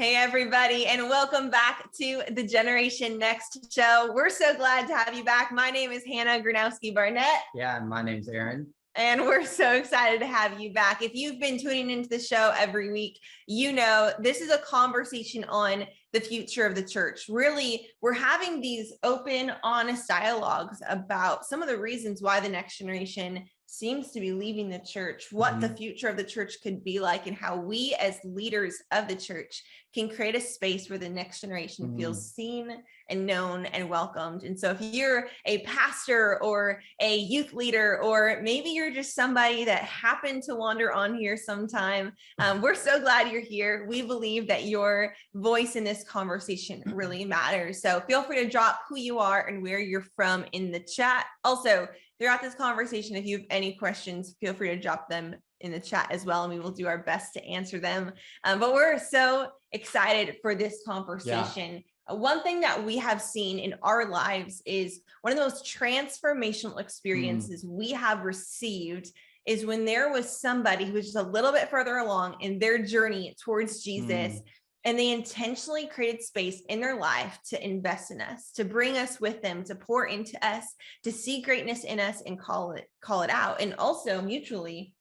Hey, everybody, and welcome back to the Generation Next show. We're so glad to have you back. My name is Hannah Gronowski Barnett. Yeah, and my name's Aaron. And we're so excited to have you back. If you've been tuning into the show every week, you know this is a conversation on the future of the church. Really, we're having these open, honest dialogues about some of the reasons why the next generation seems to be leaving the church, what the future of the church could be like, and how we as leaders of the church can create a space where the next generation feels seen and known and welcomed. And so if you're a pastor or a youth leader, or maybe you're just somebody that happened to wander on here sometime, we're so glad you're here. We believe that your voice in this conversation really matters. So feel free to drop who you are and where you're from in the chat. Also, throughout this conversation, if you have any questions, feel free to drop them in the chat as well, and we will do our best to answer them. But we're so excited for this conversation. Yeah. One thing that we have seen in our lives is one of the most transformational experiences we have received is when there was somebody who was just a little bit further along in their journey towards Jesus. And they intentionally created space in their life to invest in us, to bring us with them, to pour into us, to see greatness in us and call it out. And also mutually,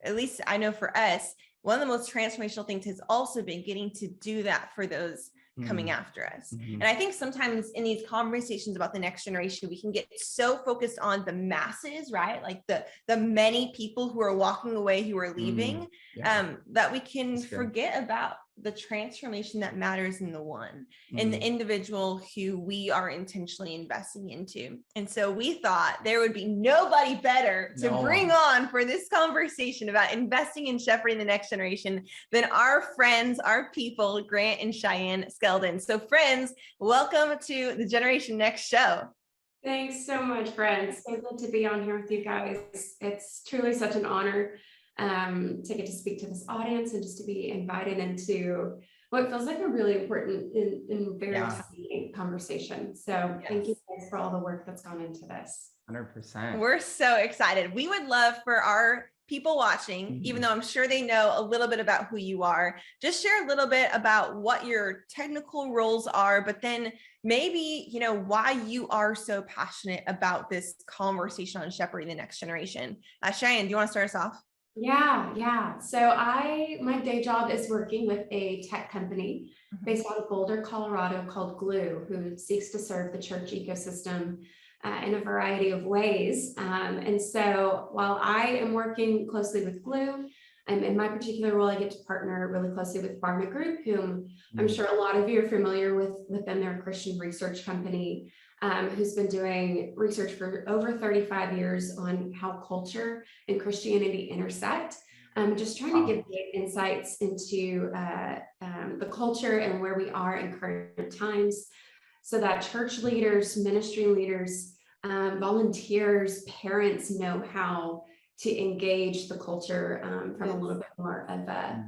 at least I know for us, one of the most transformational things has also been getting to do that for those coming after us. And I think sometimes in these conversations about the next generation, we can get so focused on the masses, right? Like the many people who are walking away, who are leaving, that we can forget about the transformation that matters in the one, in the individual who we are intentionally investing into. And so we thought there would be nobody better to bring on for this conversation about investing in shepherding the next generation than our friends, our people, Grant and Cheyanne Skeldon. So friends, welcome to the Generation Next show. Thanks so much, friends. So good to be on here with you guys. It's truly such an honor to get to speak to this audience and just to be invited into what feels like a really important and very exciting conversation. So thank you guys for all the work that's gone into this. 100%. We're so excited. We would love for our people watching, even though I'm sure they know a little bit about who you are, just share a little bit about what your technical roles are, but then maybe, you know, why you are so passionate about this conversation on shepherding the next generation. Cheyanne, do you want to start us off? Yeah. So my day job is working with a tech company based out of Boulder, Colorado called Glue, who seeks to serve the church ecosystem in a variety of ways. And so while I am working closely with Glue, in my particular role, I get to partner really closely with Barnett Group, whom I'm sure a lot of you are familiar with them. They're a Christian research company who's been doing research for over 35 years on how culture and Christianity intersect. Just trying to give insights into the culture and where we are in current times so that church leaders, ministry leaders, volunteers, parents know how to engage the culture from a little bit more of a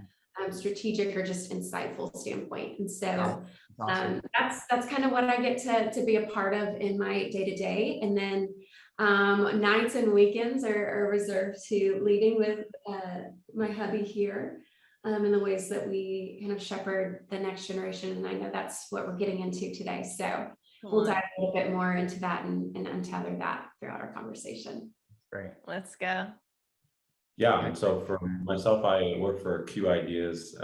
strategic or just insightful standpoint. And so that's kind of what I get to be a part of in my day-to-day. And then nights and weekends are reserved to leading with my hubby here in the ways that we kind of shepherd the next generation. And I know that's what we're getting into today. So we'll dive a little bit more into that and untether that throughout our conversation. Great. Let's go. Yeah, and so for myself, I work for Q Ideas.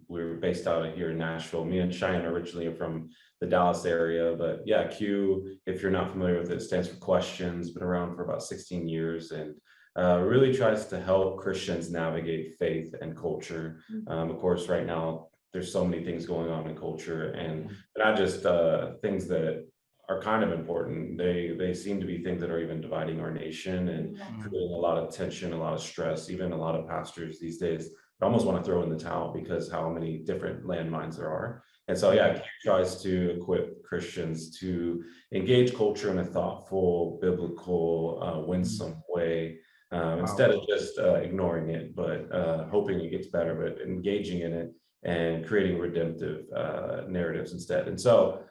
We're based out of here in Nashville. Me and Cheyanne originally are from the Dallas area, but yeah, Q, if you're not familiar with it, stands for questions, been around for about 16 years and really tries to help Christians navigate faith and culture. Of course, right now, there's so many things going on in culture and not just things that are kind of important. They seem to be things that are even dividing our nation and creating a lot of tension, a lot of stress. Even a lot of pastors these days almost want to throw in the towel because how many different landmines there are. And so, yeah, Q tries to equip Christians to engage culture in a thoughtful, biblical, winsome way, instead of just ignoring it, but hoping it gets better, but engaging in it and creating redemptive narratives instead. And so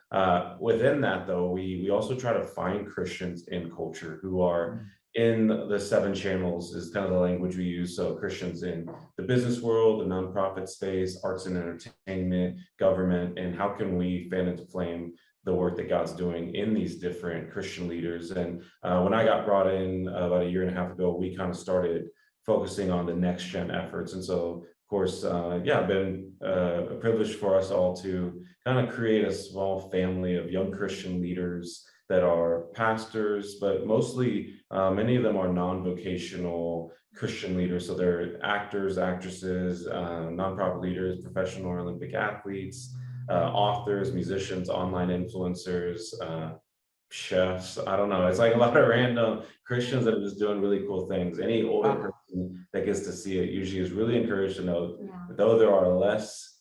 within that, though, we also try to find Christians in culture who are in the 7 channels is kind of the language we use. So Christians in the business world, the nonprofit space, arts and entertainment, government, and how can we fan into flame the work that God's doing in these different Christian leaders. And when I got brought in about a year and a half ago, we kind of started focusing on the next gen efforts. And so, of course, been a privilege for us all to kind of create a small family of young Christian leaders that are pastors, but mostly many of them are non-vocational Christian leaders. So they're actors, actresses, nonprofit leaders, professional or Olympic athletes, authors, musicians, online influencers, chefs. I don't know. It's like a lot of random Christians that are just doing really cool things. Any older person that gets to see it usually is really encouraged to know that though there are less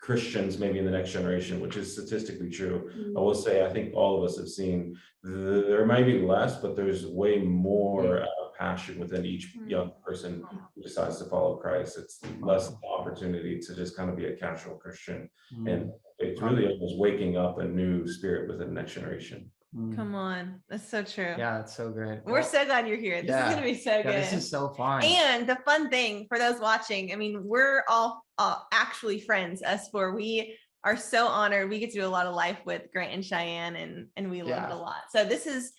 Christians maybe in the next generation, which is statistically true. I will say, I think all of us have seen there might be less, but there's way more passion within each young person who decides to follow Christ. It's less opportunity to just kind of be a casual Christian. And it's really almost waking up a new spirit within the next generation. Come on. That's so true. Yeah, it's so great. We're so glad you're here. This is going to be so good. This is so fun. And the fun thing for those watching, I mean, we're all actually friends, us four. We are so honored. We get to do a lot of life with Grant and Cheyanne, and we love it a lot. So this is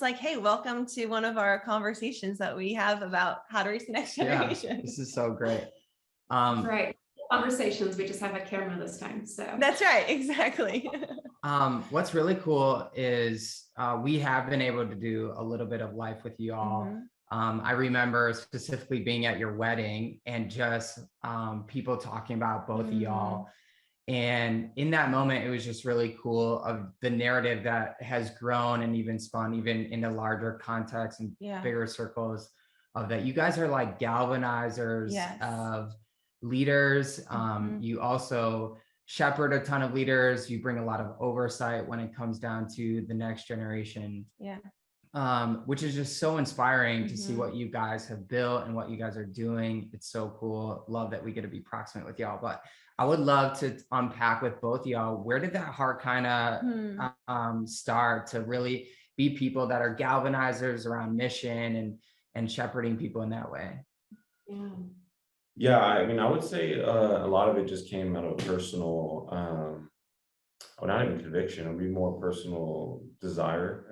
like, hey, welcome to one of our conversations that we have about how to reach the next generation. Yeah, this is so great. Right. Conversations. We just have a camera this time. So that's right. Exactly. What's really cool is we have been able to do a little bit of life with you all. I remember specifically being at your wedding and just people talking about both of y'all. And in that moment, it was just really cool of the narrative that has grown and even spun even in the larger context and bigger circles of that. You guys are like galvanizers of leaders. You also shepherd a ton of leaders. You bring a lot of oversight when it comes down to the next generation. Which is just so inspiring to see what you guys have built and what you guys are doing. It's so cool. Love that we get to be proximate with y'all. But I would love to unpack with both y'all, where did that heart kind of start to really be people that are galvanizers around mission and shepherding people in that way? Yeah, I mean, I would say a lot of it just came out of personal, well, not even conviction, it would be more personal desire.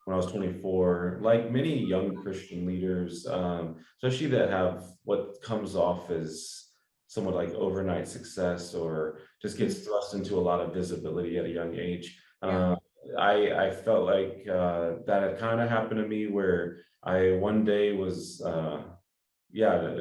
When I was 24, like many young Christian leaders, especially that have what comes off as somewhat like overnight success or just gets thrust into a lot of visibility at a young age. I felt like that had kind of happened to me where I one day was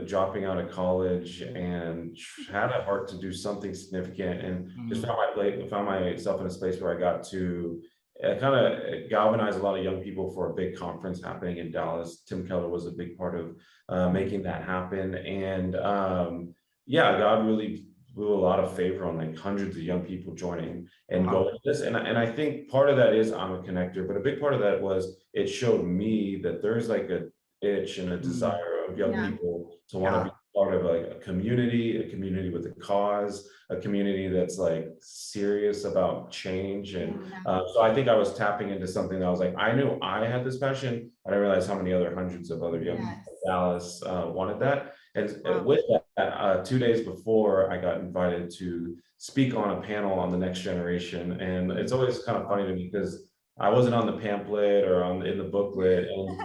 dropping out of college and had a heart to do something significant, and just found myself in a space where I got to kind of galvanize a lot of young people for a big conference happening in Dallas. Tim Keller was a big part of making that happen. And God really blew a lot of favor on like hundreds of young people joining and going to this. And I think part of that is I'm a connector, but a big part of that was it showed me that there's like a itch and a desire of young people to want to be part of like a community with a cause, a community that's like serious about change. And so I think I was tapping into something that I was like, I knew I had this passion. I didn't realize how many other hundreds of other young people in Dallas wanted that. And with that, 2 days before, I got invited to speak on a panel on the next generation. And it's always kind of funny to me because I wasn't on the pamphlet or in the booklet, and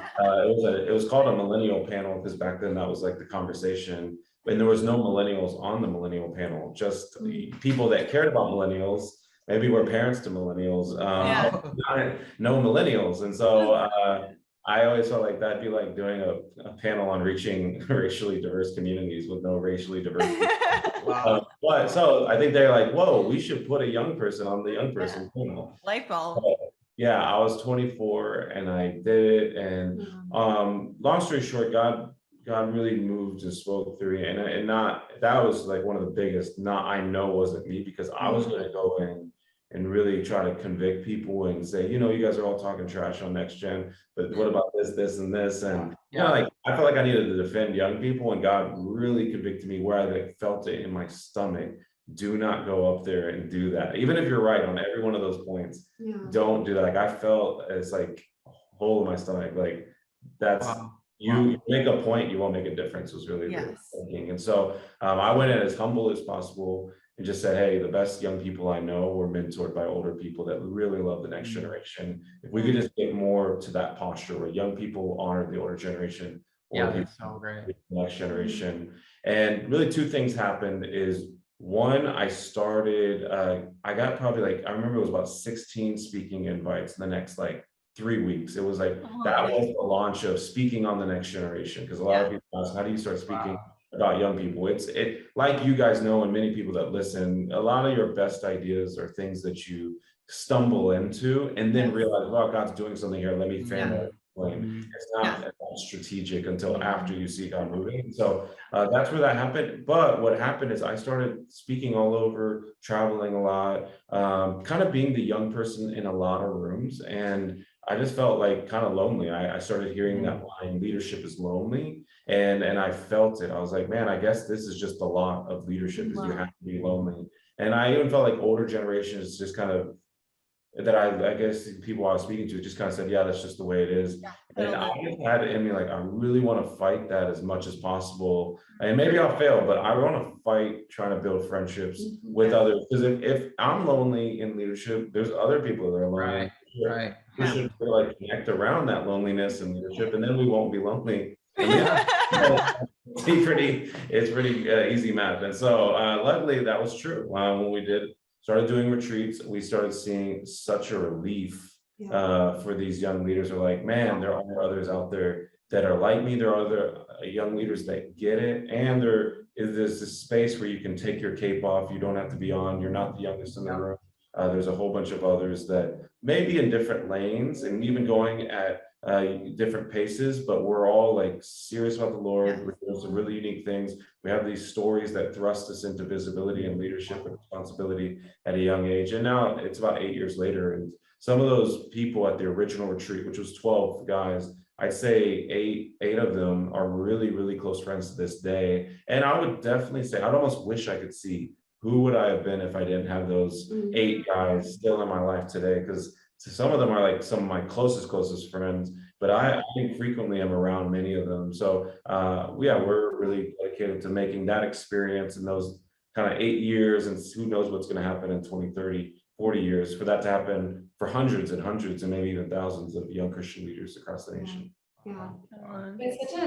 it was called a millennial panel because back then that was like the conversation, and there was no millennials on the millennial panel, just people that cared about millennials, maybe were parents to millennials, no millennials, and so I always felt like that'd be like doing a panel on reaching racially diverse communities with no racially diverse people. But so I think they're like, whoa, we should put a young person on the young person panel. Light bulb. Yeah, I was 24 and I did it. And long story short, God really moved and spoke through me. And that was like one of the biggest, I know wasn't me, because I was going to go in and really try to convict people and say, you guys are all talking trash on next gen, but what about this and this? And like I felt like I needed to defend young people, and God really convicted me where I like felt it in my stomach. Do not go up there and do that. Even if you're right on every one of those points, don't do that. Like I felt it's like hole in my stomach. Like that's you make a point, you won't make a difference was really the thinking. And so I went in as humble as possible and just said, hey, the best young people I know were mentored by older people that really love the next generation. If we could just get more to that posture where young people honor the older generation, or that's so great. the next generation. And really two things happened is one, I started, I got probably like, I remember it was about 16 speaking invites in the next like 3 weeks. It was like, that was the launch of speaking on the next generation. Because a lot of people ask, how do you start speaking about young people? It's like you guys know, and many people that listen, a lot of your best ideas are things that you stumble into and then realize, wow, God's doing something here. Let me fan that flame. It's not strategic until after you see God moving. So that's where that happened. But what happened is I started speaking all over, traveling a lot, kind of being the young person in a lot of rooms. And I just felt like kind of lonely. I started hearing that line, leadership is lonely. And I felt it. I was like, man, I guess this is just a lot of leadership is you have to be lonely. And I even felt like older generations just kind of, that I guess the people I was speaking to just kind of said, yeah, that's just the way it is. And I just had it in me, like, I really want to fight that as much as possible. And maybe I'll fail, but I want to fight trying to build friendships with others. Because if I'm lonely in leadership, there's other people that are lonely. We should like connect around that loneliness and leadership, and then we won't be lonely. It's pretty easy math. And so luckily that was true. When we started doing retreats, we started seeing such a relief for these young leaders. Are like, man, there are others out there that are like me. There are other young leaders that get it, and there's this space where you can take your cape off. You don't have to be on. You're not the youngest in the room. There's a whole bunch of others that may be in different lanes and even going at different paces, but we're all like serious about the Lord. We're doing some really unique things. We have these stories that thrust us into visibility and leadership and responsibility at a young age. And now it's about 8 years later. And some of those people at the original retreat, which was 12 guys, I'd say eight of them are really, really close friends to this day. And I would definitely say, I'd almost wish I could see who would I have been if I didn't have those 8 guys still in my life today, because some of them are like some of my closest friends, but I think frequently I'm around many of them. So we're really dedicated to making that experience in those kind of 8 years, and who knows what's going to happen in 20, 30, 40 years, for that to happen for hundreds and hundreds and maybe even thousands of young Christian leaders across the nation. It's such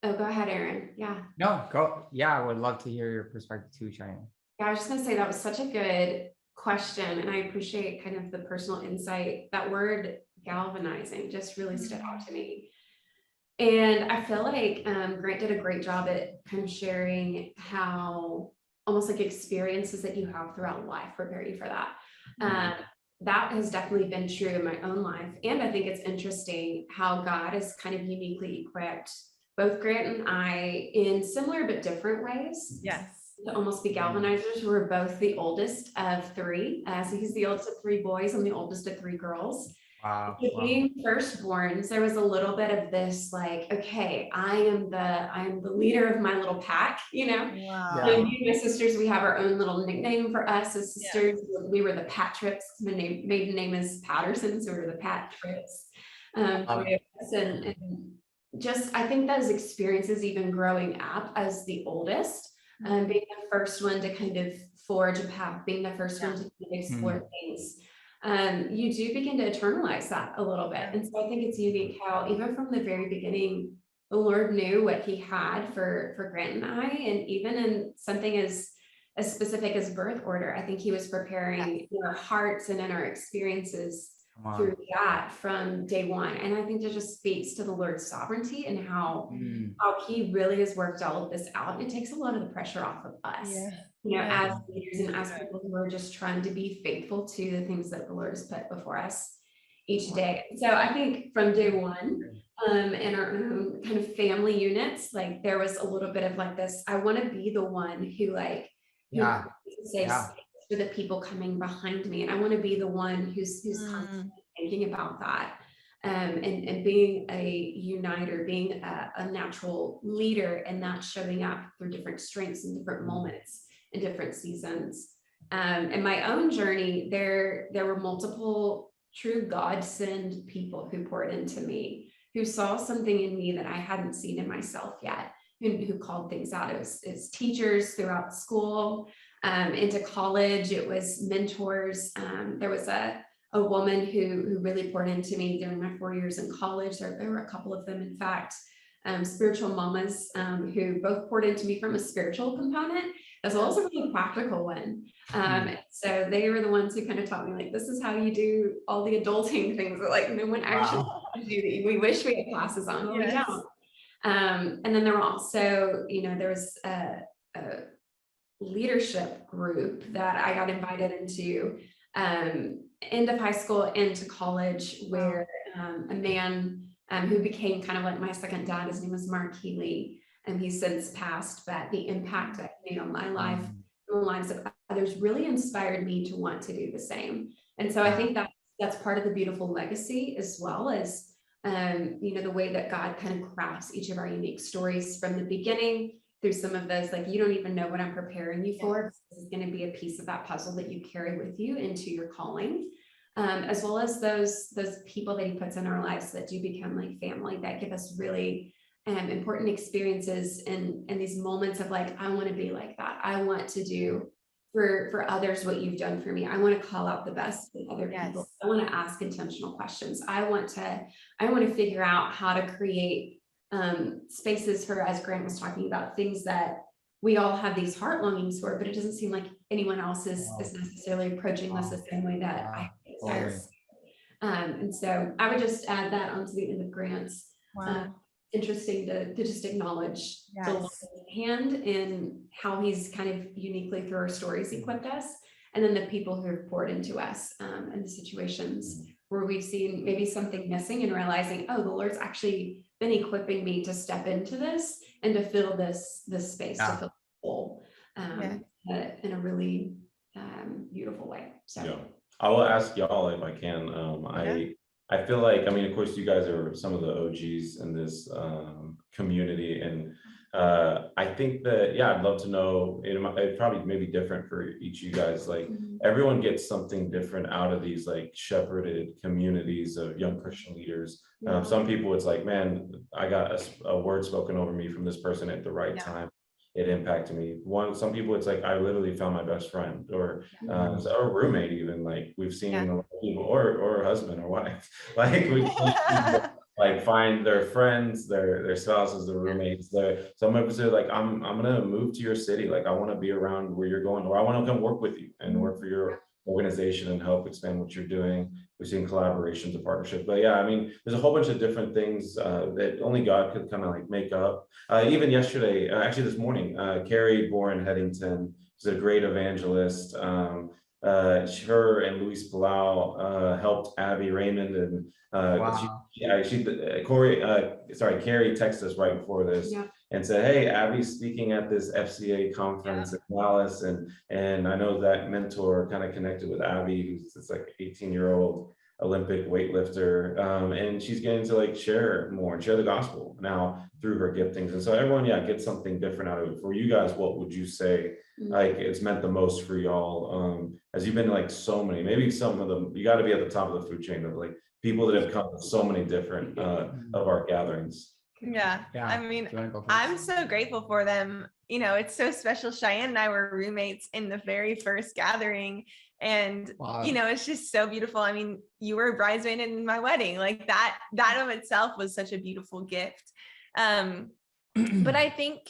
go ahead, Aaron. No, go. I would love to hear your perspective too, Cheyanne. I was just going to say that was such a good question, and I appreciate kind of the personal insight. That word galvanizing just really stood out to me, and I feel like Grant did a great job at kind of sharing how almost like experiences that you have throughout life prepare you for that. That has definitely been true in my own life, and I think it's interesting how God has kind of uniquely equipped both Grant and I in similar but different ways. To almost be galvanizers. We're both the oldest of 3. So he's the oldest of 3 boys. I'm the oldest of 3 girls. Being firstborns, there was a little bit of this like, okay, I am the leader of my little pack, you know. And me and my sisters, we have our own little nickname for us as sisters. We were the Pat Trips. My maiden name is Patterson, so we were the Pat Trips. And just, I think those experiences, even growing up as the oldest, being the first one to kind of forge a path, being the first one to kind of explore things, you do begin to internalize that a little bit. And so I think it's unique how even from the very beginning, the Lord knew what he had for Grant and I, and even in something as specific as birth order, I think he was preparing in our hearts and in our experiences through that from day one. And I think that just speaks to the Lord's sovereignty and how he really has worked all of this out. It takes a lot of the pressure off of us, as leaders and as people who are just trying to be faithful to the things that the Lord has put before us each day. So I think from day one, in our own kind of family units, like there was a little bit of like this, I want to be the one who says for the people coming behind me. And I want to be the one who's constantly thinking about that. And being a uniter, being a natural leader, and not showing up through different strengths and different moments in different seasons. In my own journey, there were multiple true God-send people who poured into me, who saw something in me that I hadn't seen in myself yet, who called things out. It was teachers throughout school, into college. It was mentors. There was a woman who really poured into me during my 4 years in college. There were a couple of them, in fact, spiritual mamas, who both poured into me from a spiritual component as well as a really practical one. So they were the ones who kind of taught me, like, this is how you do all the adulting things that like no one actually do, that we wish we had classes on, but we don't. And then there were also, there was a leadership group that I got invited into, end of high school into college, where a man who became kind of like my second dad, his name was Mark Healy, and he's since passed, but the impact that he made on my life and the lives of others really inspired me to want to do the same. And so I think that's part of the beautiful legacy, as well as the way that God kind of crafts each of our unique stories from the beginning through some of those, like, you don't even know what I'm preparing you for. This is going to be a piece of that puzzle that you carry with you into your calling, as well as those people that he puts in our lives that do become like family, that give us really important experiences and these moments of like, I want to be like that. I want to do for others what you've done for me. I want to call out the best in other people. I want to ask intentional questions. I want to figure out how to create spaces for, as Grant was talking about, things that we all have these heart longings for, but it doesn't seem like anyone else is necessarily approaching us the same way that I desire. And so I would just add that onto the end of Grant's. Interesting to just acknowledge the Lord's hand in how he's kind of uniquely through our stories equipped us, and then the people who have poured into us, and the situations where we've seen maybe something missing and realizing, oh, the Lord's actually been equipping me to step into this and to fill this space, to fill the hole, in a really beautiful way. So I will ask y'all if I can. I feel like, I mean, of course, you guys are some of the OGs in this community, and I think that, I'd love to know, it probably may be different for each of you guys, like everyone gets something different out of these like shepherded communities of young Christian leaders. Some people, it's like, man, I got a word spoken over me from this person at the right time. It impacted me. Some people, it's like, I literally found my best friend, or a roommate, even, like we've seen a lot of people, or a husband or wife, like we like find their friends, their spouses, their roommates. Some of us are like, I'm gonna move to your city, like I want to be around where you're going, or I want to come work with you and work for your organization and help expand what you're doing. We've seen collaborations and partnerships, but I mean, there's a whole bunch of different things that only God could kind of like make up. Even yesterday, actually this morning, Carrie Boren-Headington is a great evangelist. Her and Luis Palau helped Abby Raymond, and Carrie texted us right before this and said, hey, Abby's speaking at this FCA conference in Dallas, and I know that mentor kind of connected with Abby, who's this like 18-year-old Olympic weightlifter, and she's getting to like share more and share the gospel now through her giftings. And so everyone gets something different out of it. For you guys, what would you say like it's meant the most for y'all, as you've been like so many, maybe some of them, you got to be at the top of the food chain of like people that have come to so many different of our gatherings. I mean, I'm so grateful for them. It's so special. Cheyanne and I were roommates in the very first gathering, and it's just so beautiful. I mean, you were a bridesmaid in my wedding, like that of itself was such a beautiful gift. But I think,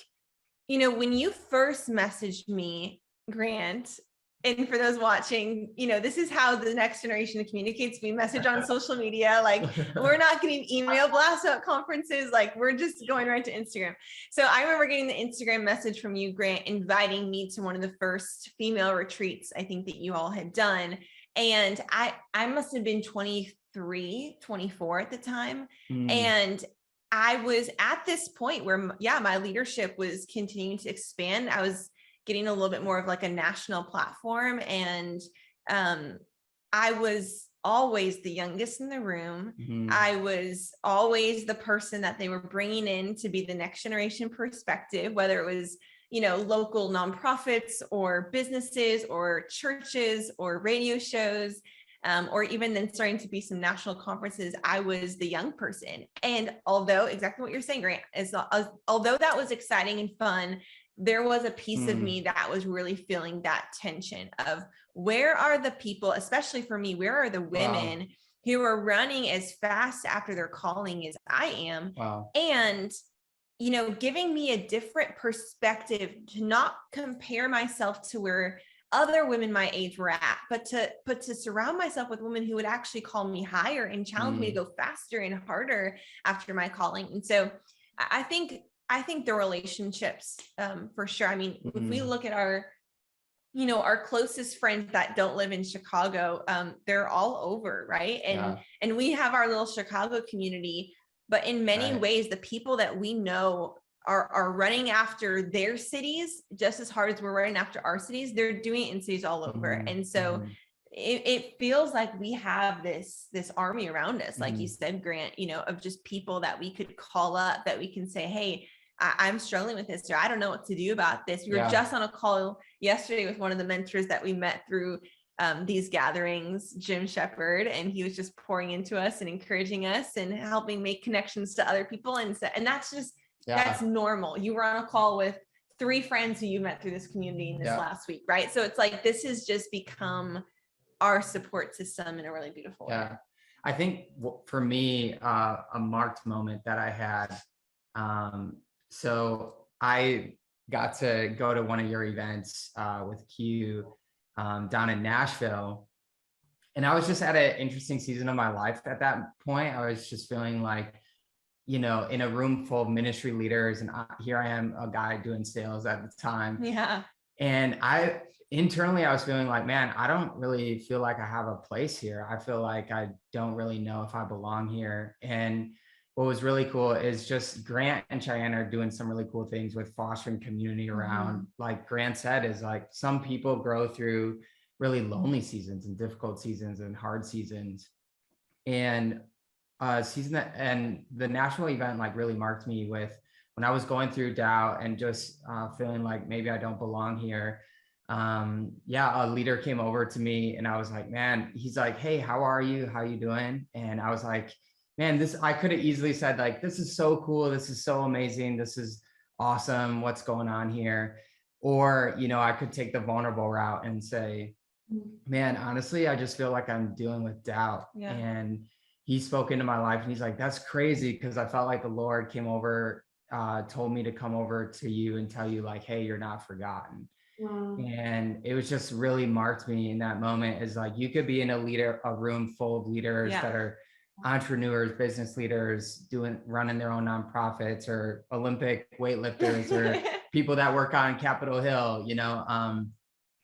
when you first messaged me, Grant, and for those watching, this is how the next generation communicates. We message on social media. Like, we're not getting email blasts about conferences. Like, we're just going right to Instagram. So I remember getting the Instagram message from you, Grant, inviting me to one of the first female retreats I think that you all had done. And I must have been 23, 24 at the time. And I was at this point where, my leadership was continuing to expand. I was getting a little bit more of like a national platform. And I was always the youngest in the room. I was always the person that they were bringing in to be the next generation perspective, whether it was, local nonprofits or businesses or churches or radio shows. or even then starting to be some national conferences, I was the young person. And although exactly what you're saying, Grant, is although that was exciting and fun, there was a piece of me that was really feeling that tension of where are the people, especially for me, where are the women who are running as fast after their calling as I am? And, you know, giving me a different perspective to not compare myself to where other women my age were at, but to surround myself with women who would actually call me higher and challenge me to go faster and harder after my calling. And so I think the relationships, for sure. I mean, if we look at our closest friends that don't live in Chicago, they're all over, right? And we have our little Chicago community, but in many ways, the people that we know are running after their cities just as hard as we're running after our cities. They're doing it in cities all over. And so it feels like we have this army around us, like you said, Grant, you know, of just people that we could call up, that we can say, hey, I'm struggling with this, or I don't know what to do about this. We were just on a call yesterday with one of the mentors that we met through these gatherings, Jim Shepherd, and he was just pouring into us and encouraging us and helping make connections to other people. And that's just, that's normal. You were on a call with 3 friends who you met through this community in this last week, right? So it's like, this has just become our support system in a really beautiful way. I think for me, a marked moment that I had, so I got to go to one of your events with Q down in Nashville. And I was just at an interesting season of my life at that point. I was just feeling like, you know, in a room full of ministry leaders, and here I am, a guy doing sales at the time. And internally, I was feeling like, man, I don't really feel like I have a place here. I feel like I don't really know if I belong here. And what was really cool is just Grant and Cheyanne are doing some really cool things with fostering community around, like Grant said, is like some people grow through really lonely seasons and difficult seasons and hard seasons. And and the national event like really marked me with when I was going through doubt and just feeling like maybe I don't belong here. A leader came over to me and I was like, man, he's like, hey, how are you? How you doing? And I was like, man, I could have easily said like, this is so cool. This is so amazing. This is awesome. What's going on here? Or, you know, I could take the vulnerable route and say, man, honestly, I just feel like I'm dealing with doubt. And he spoke into my life and he's like, that's crazy. Cause I felt like the Lord came over, told me to come over to you and tell you like, hey, you're not forgotten. And it was just really marked me in that moment, is like, you could be in a room full of leaders that are entrepreneurs, business leaders, running their own nonprofits, or Olympic weightlifters, or people that work on Capitol Hill, you know,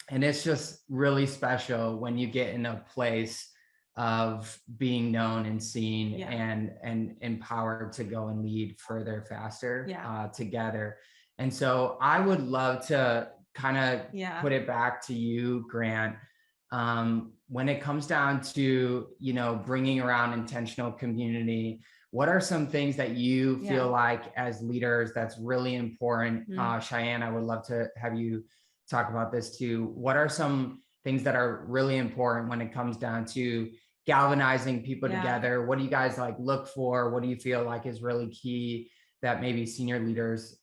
and it's just really special when you get in a place of being known and seen and empowered to go and lead further, faster together. And so I would love to kind of put it back to you, Grant. When it comes down to, you know, bringing around intentional community, what are some things that you feel like as leaders that's really important? Cheyanne, I would love to have you talk about this too. What are some things that are really important when it comes down to galvanizing people together? What do you guys like look for? What do you feel like is really key that maybe senior leaders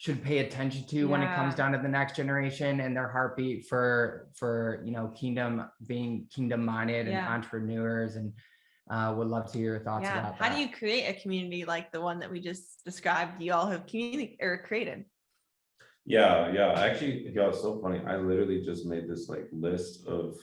should pay attention to when it comes down to the next generation and their heartbeat for you know, being kingdom minded and entrepreneurs? And would love to hear your thoughts about that. How do you create a community like the one that we just described you all have created? Actually, it's so funny. I literally just made this like list of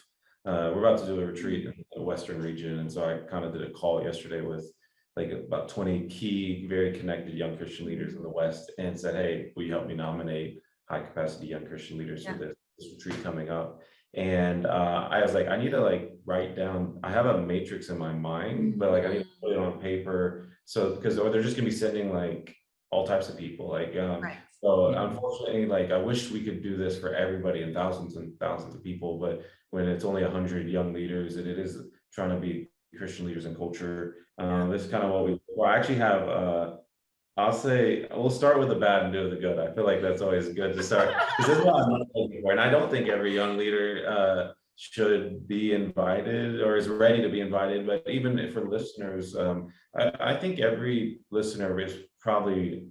we're about to do a retreat in the Western region, and so I kind of did a call yesterday with like about 20 key, very connected young Christian leaders in the West, and said, hey, will you help me nominate high capacity young Christian leaders for this retreat coming up? And I was like, I need to like write down, I have a matrix in my mind, but like I need to put it on paper. So, because or they're just gonna be sending like all types of people, like so unfortunately, like I wish we could do this for everybody and thousands of people, but when it's only 100 young leaders and it is trying to be Christian leaders in culture, this is kind of what I actually have. I'll say we'll start with the bad and do the good. I feel like that's always good to start, because this is what I'm not looking for, and I don't think every young leader should be invited or is ready to be invited. But even for listeners, I think every listener is probably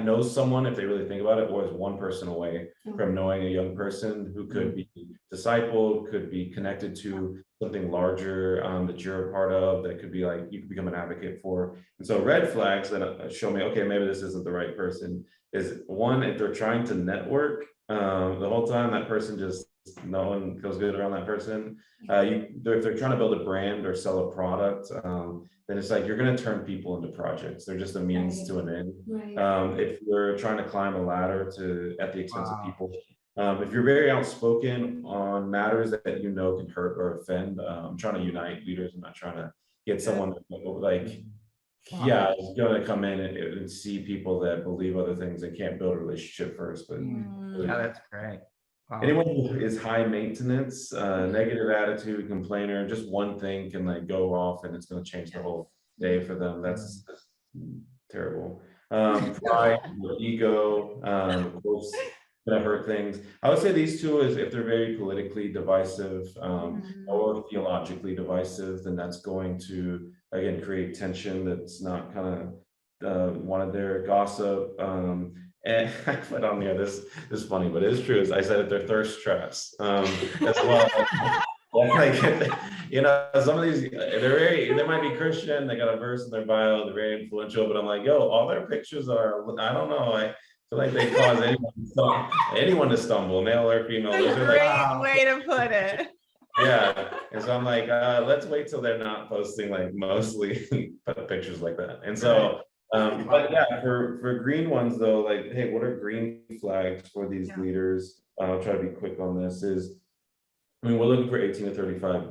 knows someone, if they really think about it, or is one person away from knowing a young person who could be discipled, could be connected to something larger that you're a part of, that could be like you could become an advocate for. And so red flags that show me, okay, maybe this isn't the right person, is one, if they're trying to network the whole time, that person just, no one feels good around that person. If they're trying to build a brand or sell a product, then it's like you're going to turn people into projects. They're just a means to an end. If you're trying to climb a ladder at the expense of people, if you're very outspoken on matters that you know can hurt or offend, I'm trying to unite leaders. I'm not trying to get someone like, yeah, is going to come in and see people that believe other things and can't build a relationship first. But yeah, that's great. Wow. Anyone who is high maintenance, negative attitude, complainer, just one thing can like go off and it's going to change the whole day for them. That's terrible. Pride, ego, of course, gonna hurt things. I would say these two is if they're very politically divisive or theologically divisive, then that's going to again create tension that's not kind of wanted there. Gossip. And I put on there, this is funny, but it is true. As I said, if they're thirst traps as well. Like, you know, some of these, they might be Christian, they got a verse in their bio, they're very influential, but I'm like, yo, all their pictures are, I don't know, I feel like they cause anyone to stumble, male or female. That's a great way to put it. Yeah, and so I'm like, let's wait till they're not posting like mostly pictures like that. And so but yeah, for green ones though, like, hey, what are green flags for these leaders? I'll try to be quick on this. I mean, we're looking for 18 to 35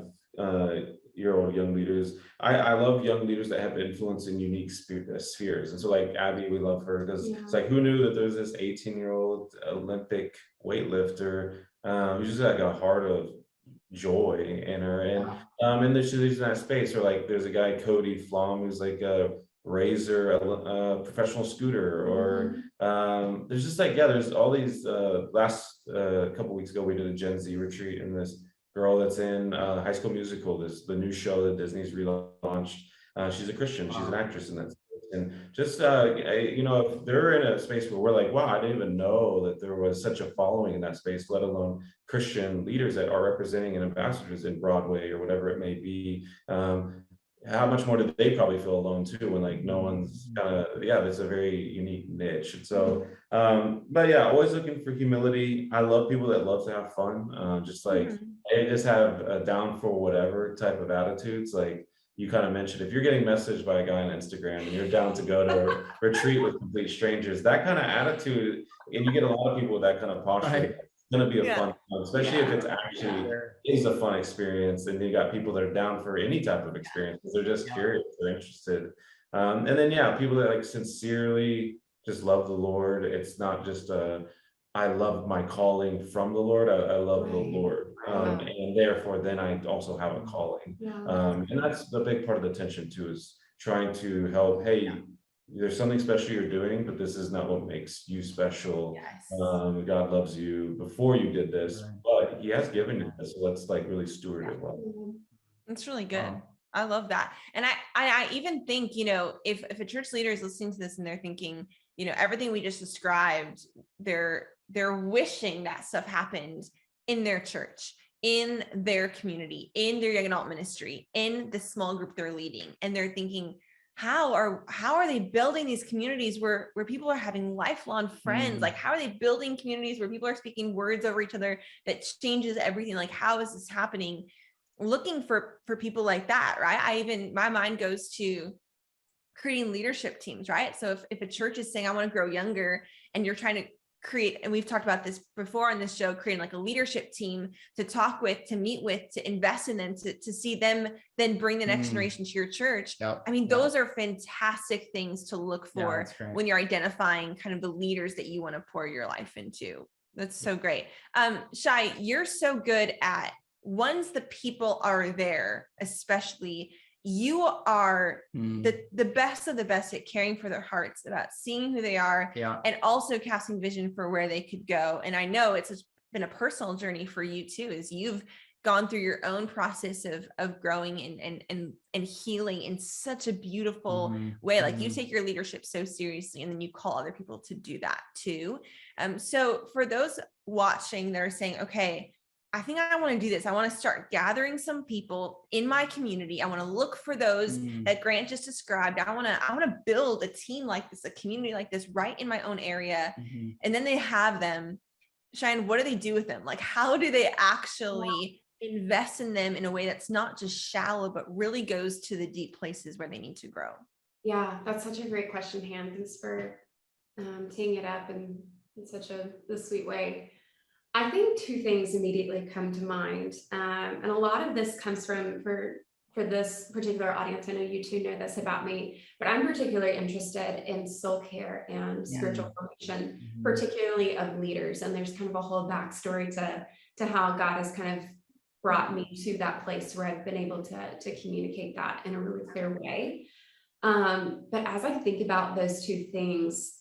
year old young leaders. I love young leaders that have influence in unique spheres. And so like Abby, we love her because it's like, who knew that there's this 18-year-old Olympic weightlifter who's just like a heart of joy in her. And she's in that space, or like there's a guy, Cody Flom, who's like a Razor, a professional scooter, or there's just like, there's all these last couple weeks ago we did a Gen Z retreat, and this girl that's in High School Musical, the new show that Disney's relaunched, she's a Christian, she's an actress in that space. And just you know, if they're in a space where we're like, wow, I didn't even know that there was such a following in that space, let alone Christian leaders that are representing and ambassadors in Broadway or whatever it may be. How much more do they probably feel alone too, when like no one's kind of, there's a very unique niche. And so but yeah, always looking for humility. I love people that love to have fun, just like they just have a down for whatever type of attitudes. Like you kind of mentioned, if you're getting messaged by a guy on Instagram and you're down to go to a retreat with complete strangers, that kind of attitude, and you get a lot of people with that kind of posture, going to be a fun one, especially if it's actually is a fun experience, and you got people that are down for any type of experience because they're just curious, they're interested. And then people that like sincerely just love the Lord. It's not just I love my calling from the Lord, I love the Lord, and therefore then I also have a calling. And that's the big part of the tension too, is trying to help, hey, there's something special you're doing, but this is not what makes you special. God loves you before you did this, but he has given you this, so let's like really steward it well. It's really good. I love that. And I even think, you know, if a church leader is listening to this and they're thinking, you know, everything we just described, they're wishing that stuff happened in their church, in their community, in their young adult ministry, in the small group they're leading, and they're thinking, how are they building these communities where people are having lifelong friends? Like, how are they building communities where people are speaking words over each other that changes everything? Like, how is this happening? Looking for people like that, right? My mind goes to creating leadership teams, right? So if a church is saying, I want to grow younger, and you're trying to create, and we've talked about this before on this show, creating like a leadership team to talk with, to meet with, to invest in them, to see them then bring the next generation to your church. I mean, those are fantastic things to look for when you're identifying kind of the leaders that you want to pour your life into. That's so great. Shai, you're so good at, once the people are there, especially, you are the best of the best at caring for their hearts, about seeing who they are, and also casting vision for where they could go. And I know it's been a personal journey for you too, as you've gone through your own process of growing and healing in such a beautiful way. Like you take your leadership so seriously, and then you call other people to do that too. So for those watching that are saying, okay, I think I want to do this. I want to start gathering some people in my community. I want to look for those that Grant just described. I want to build a team like this, a community like this right in my own area. And then they have them. Cheyanne, what do they do with them? Like, how do they actually invest in them in a way that's not just shallow, but really goes to the deep places where they need to grow? Yeah, that's such a great question, Han. Thanks for teeing it up in such a sweet way. I think two things immediately come to mind. And a lot of this comes from, for this particular audience, I know you two know this about me, but I'm particularly interested in soul care and spiritual formation, particularly of leaders. And there's kind of a whole backstory to how God has kind of brought me to that place where I've been able to communicate that in a really clear way. But as I think about those two things,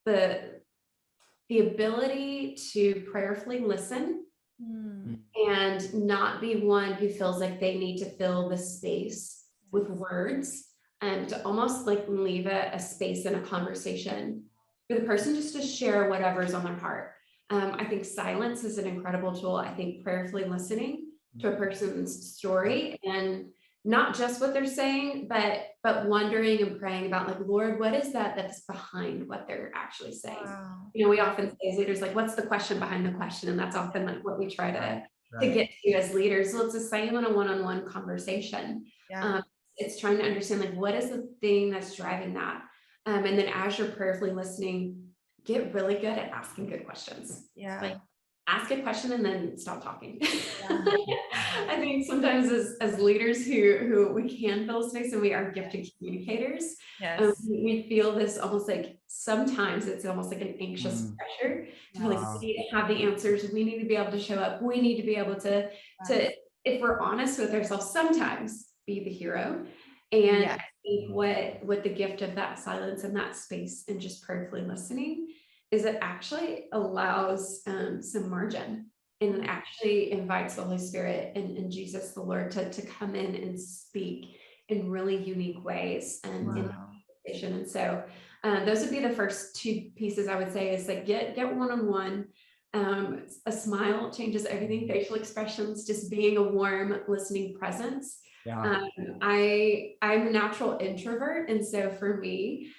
the ability to prayerfully listen and not be one who feels like they need to fill the space with words, and to almost like leave a space in a conversation for the person just to share whatever's on their heart. I think silence is an incredible tool. I think prayerfully listening to a person's story, and not just what they're saying, but wondering and praying about, like, Lord, what is that's behind what they're actually saying? Wow. You know, we often say as leaders, like, what's the question behind the question? And that's often like what we try to get to as leaders. So it's the same in a one-on-one conversation. It's trying to understand, like, what is the thing that's driving that? And then as you're prayerfully listening, get really good at asking good questions. Like, ask a question and then stop talking. I think sometimes as leaders who we can fill space, and we are gifted communicators, we feel this almost like, sometimes it's almost like an anxious pressure to like, we need to have the answers. We need to be able to show up. We need to be able to if we're honest with ourselves, sometimes be the hero. And I think what the gift of that silence and that space and just prayerfully listening is, it actually allows some margin, and it actually invites the Holy Spirit and Jesus, the Lord, to come in and speak in really unique ways and in conversation. And so those would be the first two pieces I would say, is like, get one-on-one. A smile changes everything. Facial expressions, just being a warm listening presence. I'm a natural introvert, and so for me,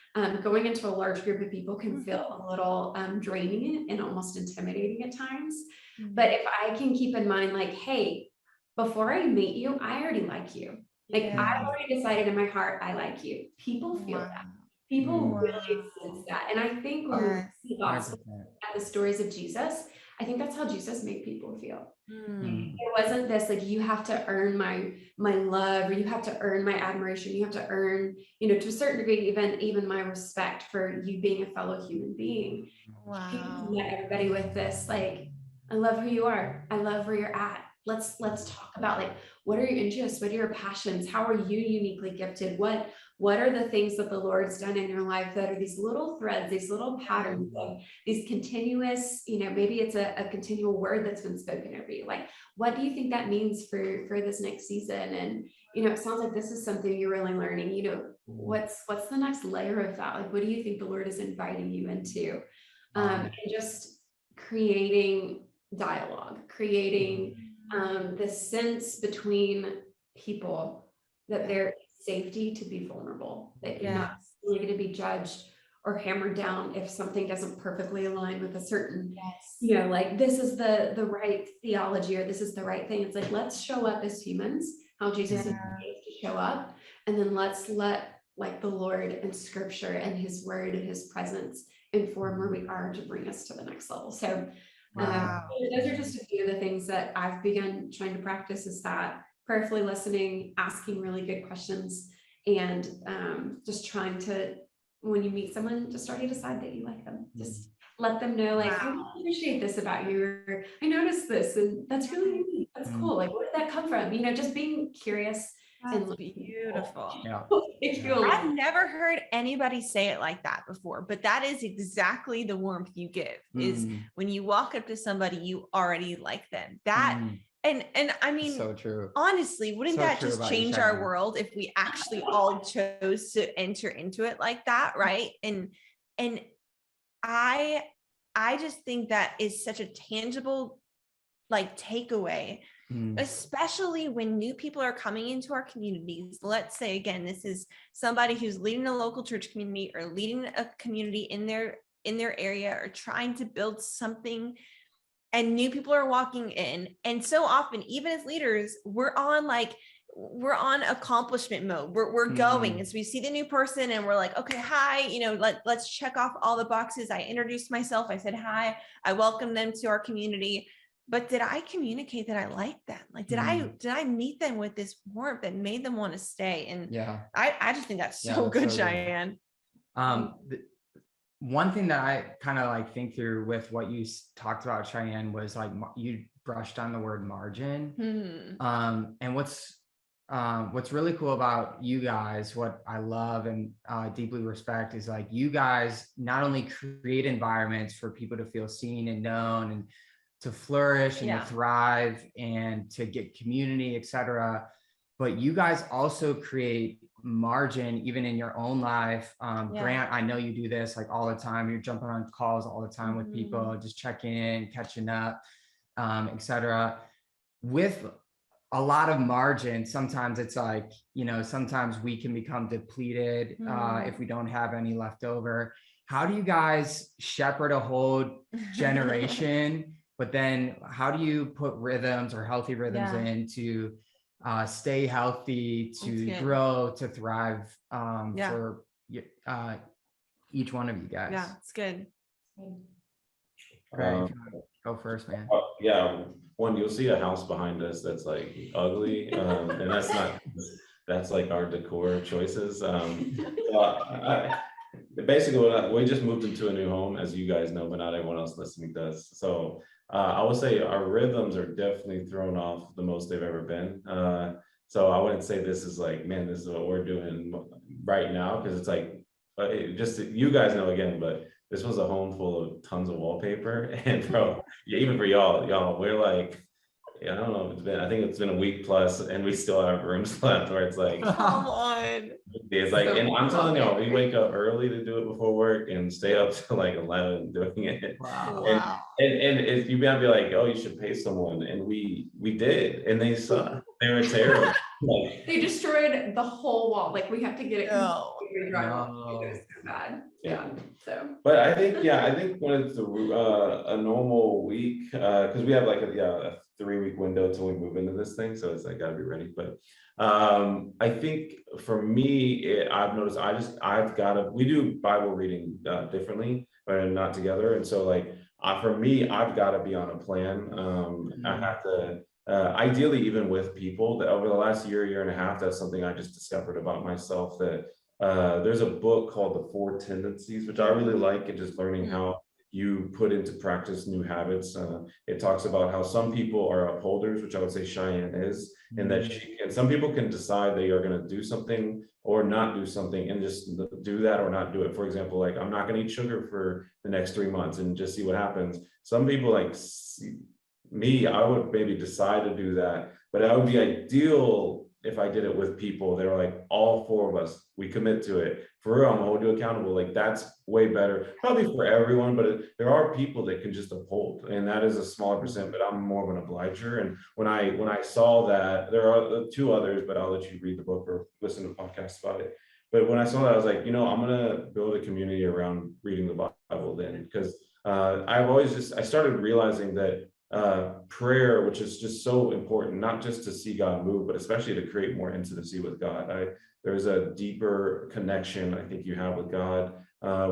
going into a large group of people can feel a little draining and almost intimidating at times. But if I can keep in mind, like, hey, before I meet you, I already like you. Like, I've already decided in my heart, I like you. People feel that. People really sense that. And I think when we see gospel at the stories of Jesus, I think that's how Jesus made people feel. It wasn't this, like, you have to earn my love, or you have to earn my admiration. You have to earn, you know, to a certain degree, even my respect for you being a fellow human being. He met everybody with this, like, I love who you are. I love where you're at. Let's talk about, like, what are your interests? What are your passions? How are you uniquely gifted? What are the things that the Lord's done in your life that are these little threads, these little patterns, these continuous, you know, maybe it's a continual word that's been spoken over you. Like, what do you think that means for this next season? And, you know, it sounds like this is something you're really learning. You know, what's the next layer of that? Like, what do you think the Lord is inviting you into? And just creating dialogue, creating this sense between people that there is safety to be vulnerable, that you're not really going to be judged or hammered down if something doesn't perfectly align with a certain, you know, like, this is the right theology, or this is the right thing. It's like, let's show up as humans, how Jesus is to show up, and then let's let, like, the Lord and scripture and his word and his presence inform where we are to bring us to the next level. So those are just a few of the things that I've begun trying to practice, is that prayerfully listening, asking really good questions, and just trying to, when you meet someone, just already decide that you like them. Just let them know, like, I appreciate this about you, or I noticed this, and that's really unique. That's cool. Like, where did that come from? You know, just being curious. That's beautiful. I've never heard anybody say it like that before, but that is exactly the warmth you give, is when you walk up to somebody, you already like them. That And I mean, So true. honestly, wouldn't So that true just about you, change our Cheyenne. world if we actually all chose to enter into it like that, right? And I just think that is such a tangible like takeaway, especially when new people are coming into our communities. Let's say again, this is somebody who's leading a local church community or leading a community in their area or trying to build something, and new people are walking in. And so often, even as leaders, we're on accomplishment mode. We're going as we see the new person and we're like, okay, hi, let's check off all the boxes. I introduced myself. I said hi. I welcomed them to our community. But did I communicate that I liked them? Like, did I meet them with this warmth that made them want to stay? And I just think that's so good, Cheyanne. One thing that I kind of like think through with what you talked about, Cheyanne, was like you brushed on the word margin. And what's really cool about you guys, what I love and deeply respect, is like you guys not only create environments for people to feel seen and known and to flourish and to thrive and to get community, etc., but you guys also create margin even in your own life. Grant, I know you do this like all the time. You're jumping on calls all the time with people, just checking in, catching up, etc. With a lot of margin, sometimes it's like, sometimes we can become depleted if we don't have any left over. How do you guys shepherd a whole generation? But then how do you put rhythms or healthy rhythms in to stay healthy, to grow, to thrive for each one of you guys? Yeah, it's good. Right. Go first, man. Yeah. One, you'll see a house behind us that's like ugly, and that's like our decor choices. Basically, we just moved into a new home, as you guys know, but not everyone else listening does. So I would say our rhythms are definitely thrown off the most they've ever been. So I wouldn't say this is like, man, this is what we're doing right now, because it's like, just you guys know again, but this was a home full of tons of wallpaper, and even for y'all, we're like, I don't know, I think it's been a week plus, and we still have rooms left where it's like, come on. It's like, and I'm telling y'all, we wake up early to do it before work and stay up till like 11 doing it. Wow. And you might be like, oh, you should pay someone, and we did, and they suck. They were terrible. Like, they destroyed the whole wall. Like, we have to get it completely dry. No. It was so bad. Yeah. So. But I think when it's a normal week, because we have like a 3-week window till we move into this thing, so it's like gotta be ready. But I think for me, I've noticed we do Bible reading differently, but not together. And so like for me, I've got to be on a plan. I have to ideally even with people. That over the last year and a half, that's something I just discovered about myself, that there's a book called The 4 Tendencies, which I really like, and just learning how you put into practice new habits. It talks about how some people are upholders, which I would say Cheyanne is, and that some people can decide they are going to do something or not do something, and just do that or not do it. For example, like, I'm not going to eat sugar for the next 3 months and just see what happens. Some people, like me, I would maybe decide to do that, but that would be ideal if I did it with people. They were like, all 4 of us, we commit to it. For real, I'm gonna hold you accountable. Like, that's way better, probably for everyone, but there are people that can just uphold, and that is a smaller percent, but I'm more of an obliger. And when I saw that, there are 2 others, but I'll let you read the book or listen to podcasts about it. But when I saw that, I was like, I'm gonna build a community around reading the Bible then, because I started realizing that prayer, which is just so important, not just to see God move, but especially to create more intimacy with God. There's a deeper connection I think you have with God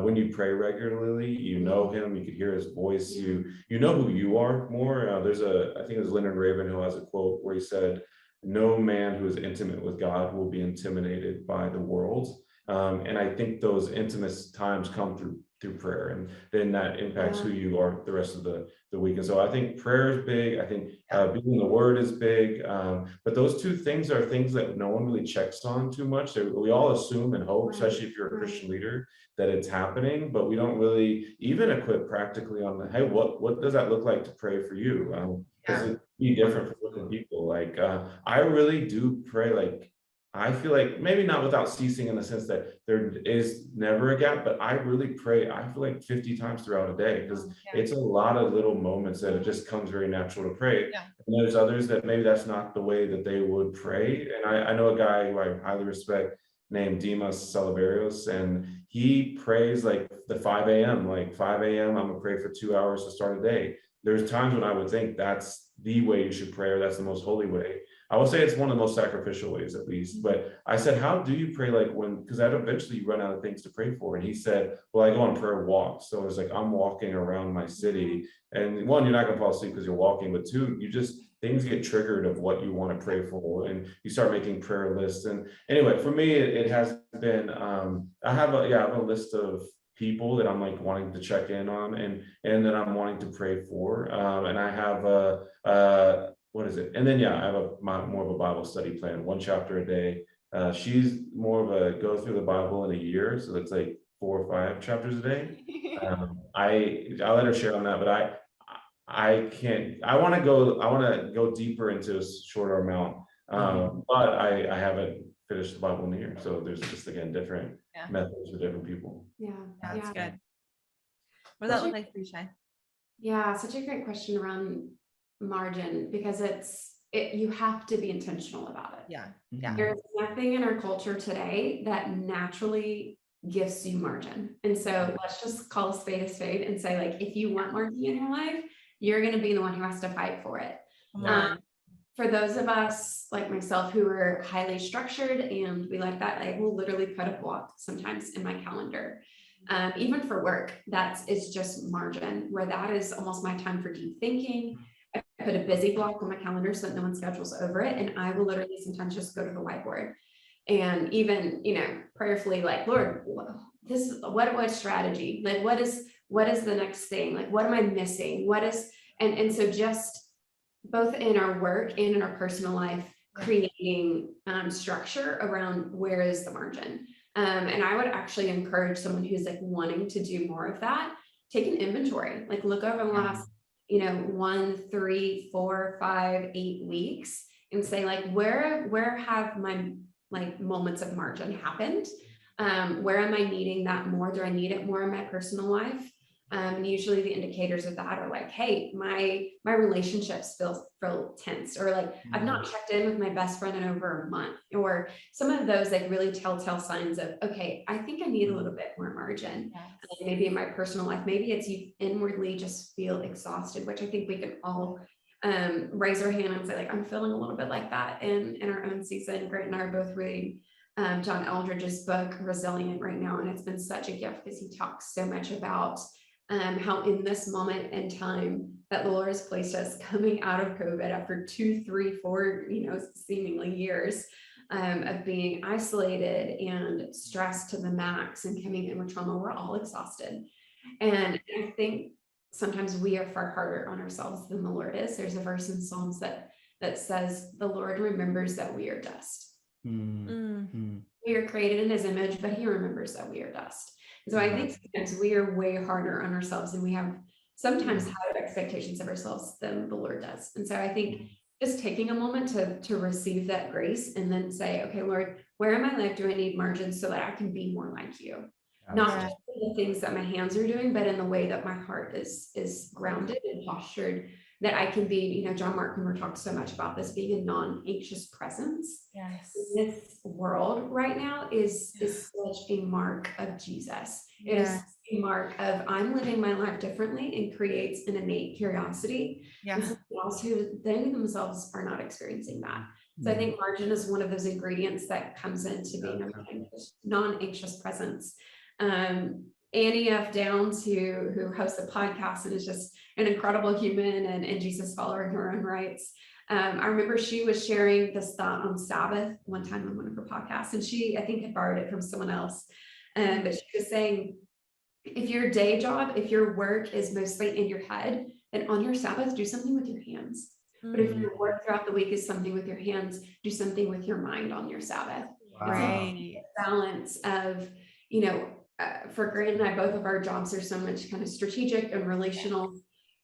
when you pray regularly. You know him, you can hear his voice, you know who you are more. I think it was Leonard Raven who has a quote where he said, no man who is intimate with God will be intimidated by the world. And I think those intimate times come through prayer, and then that impacts who you are the rest of the week. And so I think prayer is big. I think being in the word is big. But those 2 things are things that no one really checks on too much. We all assume and hope, especially if you're a Christian leader, that it's happening, but we don't really even equip practically on hey, what does that look like to pray for you? Because be different for different people. Like I really do pray, like I feel like maybe not without ceasing in the sense that there is never a gap, but I really pray, I feel like 50 times throughout a day, because it's a lot of little moments that it just comes very natural to pray. Yeah. And there's others that maybe that's not the way that they would pray. And I know a guy who I highly respect named Dimas Salivarios, and he prays like the 5 a.m. Like 5 a.m. I'm gonna pray for 2 hours to start a day. There's times when I would think that's the way you should pray, or that's the most holy way. I will say it's one of the most sacrificial ways, at least. But I said, how do you pray? Like when, because I'd eventually run out of things to pray for. And he said, well, I go on prayer walks. So it's like I'm walking around my city. And one, you're not gonna fall asleep because you're walking, but two, you just, things get triggered of what you want to pray for, and you start making prayer lists. And anyway, for me, it has been, I have a list of people that I'm like wanting to check in on, and that I'm wanting to pray for. And I have what is it? And then I have more of a Bible study plan, 1 chapter a day. She's more of a go through the Bible in a year, so that's like 4 or 5 chapters a day. I'll let her share on that, but I can't. I want to go deeper into a shorter amount, but I haven't finished the Bible in a year, so there's just again different methods for different people. Yeah, That's good. What does that look like for you, Shay? Yeah, such a great question around margin, because you have to be intentional about it. Yeah. There's nothing in our culture today that naturally gives you margin. And so let's just call a spade and say, like, if you want margin in your life, you're going to be the one who has to fight for it. For those of us like myself who are highly structured and we like that, I will literally put a block sometimes in my calendar. Even for work, it's just margin, where that is almost my time for deep thinking. I put a busy block on my calendar so that no one schedules over it. And I will literally sometimes just go to the whiteboard and even, prayerfully, like, Lord, this is what strategy, like, what is the next thing? Like, what am I missing? And so just both in our work and in our personal life, creating structure around where is the margin. And I would actually encourage someone who's like wanting to do more of that, take an inventory, like look over the last, 1, 3, 4, 5, 8 weeks and say, like, where have my like moments of margin happened? Where am I needing that more? Do I need it more in my personal life? And usually the indicators of that are like, hey, my relationships feel tense, or like I've not checked in with my best friend in over a month, or some of those like really telltale signs of, okay, I think I need a little bit more margin. Maybe in my personal life, maybe it's you inwardly just feel exhausted, which I think we can all raise our hand and say, like, I'm feeling a little bit like that in our own season. Grant and I are both reading John Eldredge's book, Resilient, right now. And it's been such a gift because he talks so much about how in this moment in time that the Lord has placed us coming out of COVID after 2, 3, 4, seemingly years of being isolated and stressed to the max and coming in with trauma, we're all exhausted. And I think sometimes we are far harder on ourselves than the Lord is. There's a verse in Psalms that says, the Lord remembers that we are dust. We are created in his image, but he remembers that we are dust. So I think sometimes we are way harder on ourselves, and we have sometimes higher expectations of ourselves than the Lord does. And so I think just taking a moment to receive that grace and then say, okay, Lord, where in my life do I need margin so that I can be more like you? Not just in the things that my hands are doing, but in the way that my heart is grounded and postured, that I can be, John Mark Comer talks so much about this, being a non-anxious presence. Yes. This world right now is such a mark of Jesus. It is a mark of I'm living my life differently, and creates an innate curiosity. And someone else who they themselves are not experiencing that. So I think margin is one of those ingredients that comes into being a non-anxious presence. Annie F. Downs, who hosts a podcast and is just an incredible human and Jesus follower in her own rights. I remember she was sharing this thought on Sabbath one time on one of her podcasts, and she, I think, had borrowed it from someone else. But she was saying, if your day job, if your work is mostly in your head, then on your Sabbath, do something with your hands. But if your work throughout the week is something with your hands, do something with your mind on your Sabbath. Right. Balance of, for Grant and I, both of our jobs are so much kind of strategic and relational.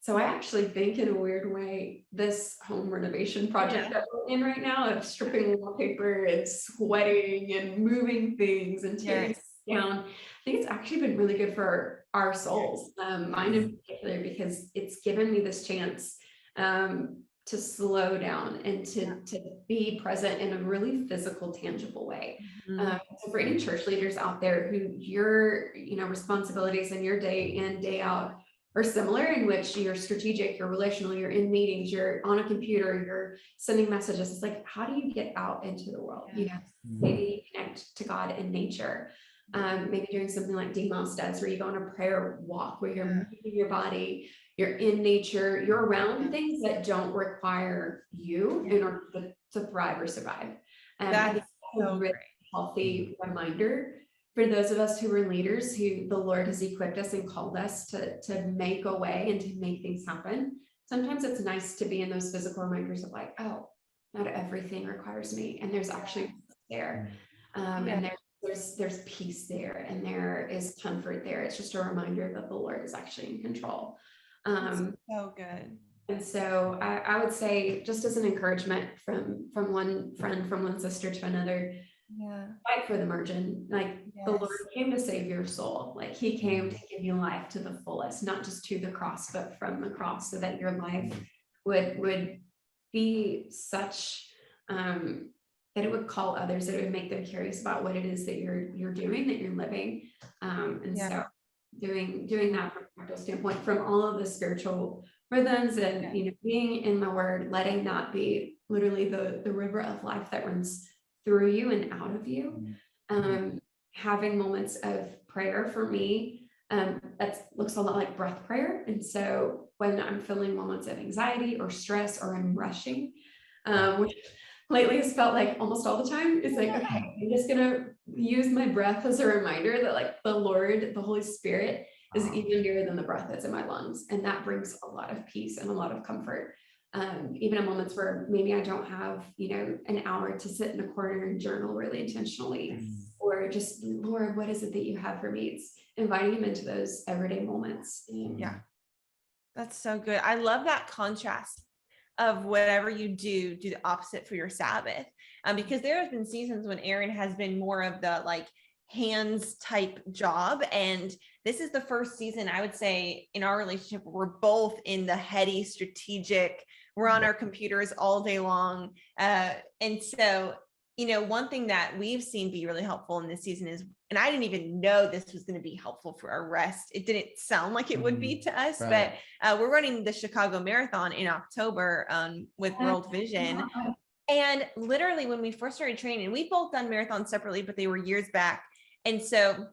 So I actually think in a weird way, this home renovation project that we're in right now of stripping wallpaper and sweating and moving things and tearing down, I think it's actually been really good for our souls, mine in particular, because it's given me this chance to slow down and to be present in a really physical, tangible way. So for any church leaders out there who your responsibilities and your day in, day out are similar, in which you're strategic, you're relational, you're in meetings, you're on a computer, you're sending messages. It's like, how do you get out into the world? Maybe connect to God in nature. Maybe doing something like Demos does, where you go on a prayer walk, where you're moving your body, you're in nature, you're around things that don't require you in order to thrive or survive. That's a really healthy reminder for those of us who are leaders, who the Lord has equipped us and called us to make a way and to make things happen. Sometimes it's nice to be in those physical reminders of like, oh, not everything requires me, and there's actually there, and there's peace there, and there is comfort there. It's just a reminder that the Lord is actually in control. So good. And so I would say, just as an encouragement from one friend, from one sister to another, fight for the margin. Like the Lord came to save your soul. Like he came to give you life to the fullest, not just to the cross, but from the cross, so that your life would be such that it would call others, that it would make them curious about what it is that you're doing, that you're living. So doing that from a practical standpoint, from all of the spiritual rhythms and being in the Word, letting that be literally the river of life that runs through you and out of you. Having moments of prayer for me, that looks a lot like breath prayer. And so when I'm feeling moments of anxiety or stress, or I'm rushing, which lately has felt like almost all the time, it's like, okay, I'm just gonna use my breath as a reminder that like the Lord, the Holy Spirit, is even nearer than the breath that's in my lungs. And that brings a lot of peace and a lot of comfort. Even in moments where maybe I don't have, an hour to sit in a corner and journal really intentionally, or just, Lord, what is it that you have for me? It's inviting him into those everyday moments. That's so good. I love that contrast of whatever you do the opposite for your Sabbath. Because there have been seasons when Aaron has been more of the like hands type job. And this is the first season, I would say, in our relationship, we're both in the heady, strategic, we're on our computers all day long. And so, one thing that we've seen be really helpful in this season is, and I didn't even know this was going to be helpful for our rest. It didn't sound like it would be to us, but we're running the Chicago Marathon in October with World Vision. And literally when we first started training, we both done marathons separately, but they were years back. And so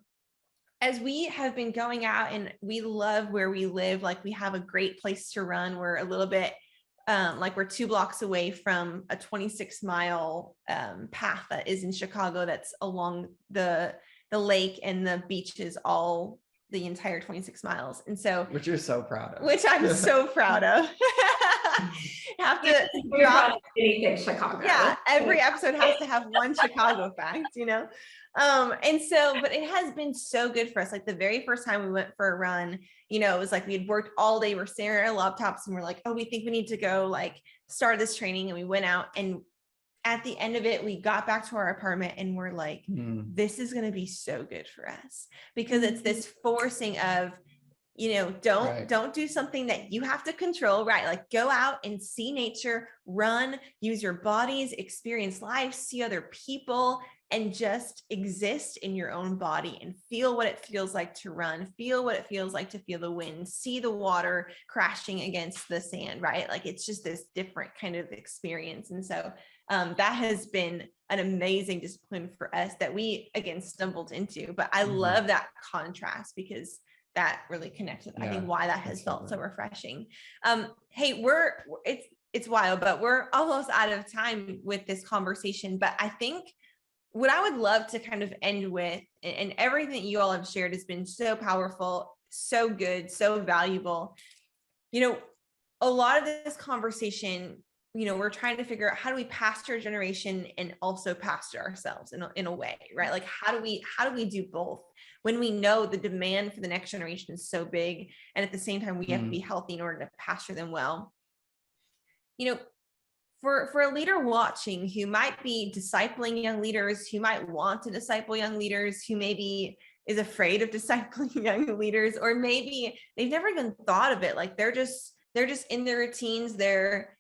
as we have been going out, and we love where we live, like we have a great place to run. We're a little bit like we're 2 blocks away from a 26-mile path that is in Chicago, that's along the lake and the beaches, all the entire 26 miles. And so, which you're so proud of, which I'm so proud of. Have to drop anything Chicago. Yeah, every episode has to have one Chicago fact, and so, but it has been so good for us. Like the very first time we went for a run, it was like we had worked all day, we're staring at our laptops, and we're like, oh, we think we need to go like start this training. And we went out, and at the end of it, we got back to our apartment, and we're like, this is going to be so good for us, because it's this forcing of, don't do something that you have to control, right? Like go out and see nature, run, use your bodies, experience life, see other people, and just exist in your own body and feel what it feels like to run, feel what it feels like to feel the wind, see the water crashing against the sand, right? Like it's just this different kind of experience. And so that has been an amazing discipline for us that we, again, stumbled into. But I love that contrast, because that really connected. I think why that has felt so refreshing. Hey, it's wild, but we're almost out of time with this conversation. But I think what I would love to kind of end with, and everything you all have shared has been so powerful, so good, so valuable. A lot of this conversation we're trying to figure out how do we pastor a generation and also pastor ourselves in a way, right? Like how do we do both when we know the demand for the next generation is so big, and at the same time we have to be healthy in order to pastor them well. For a leader watching who might be discipling young leaders, who might want to disciple young leaders, who maybe is afraid of discipling young leaders, or maybe they've never even thought of it, like they're just in their routines, they're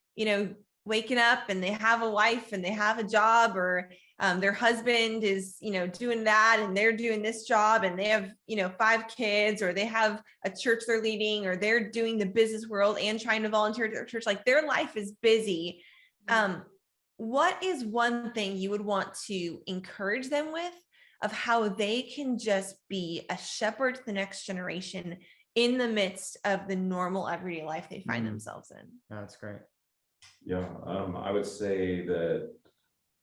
waking up and they have a wife and they have a job, or their husband is doing that and they're doing this job, and they have 5 kids, or they have a church they're leading, or they're doing the business world and trying to volunteer at their church. Like their life is busy. What is one thing you would want to encourage them with of how they can just be a shepherd to the next generation in the midst of the normal everyday life they find themselves in? That's great. Yeah, I would say that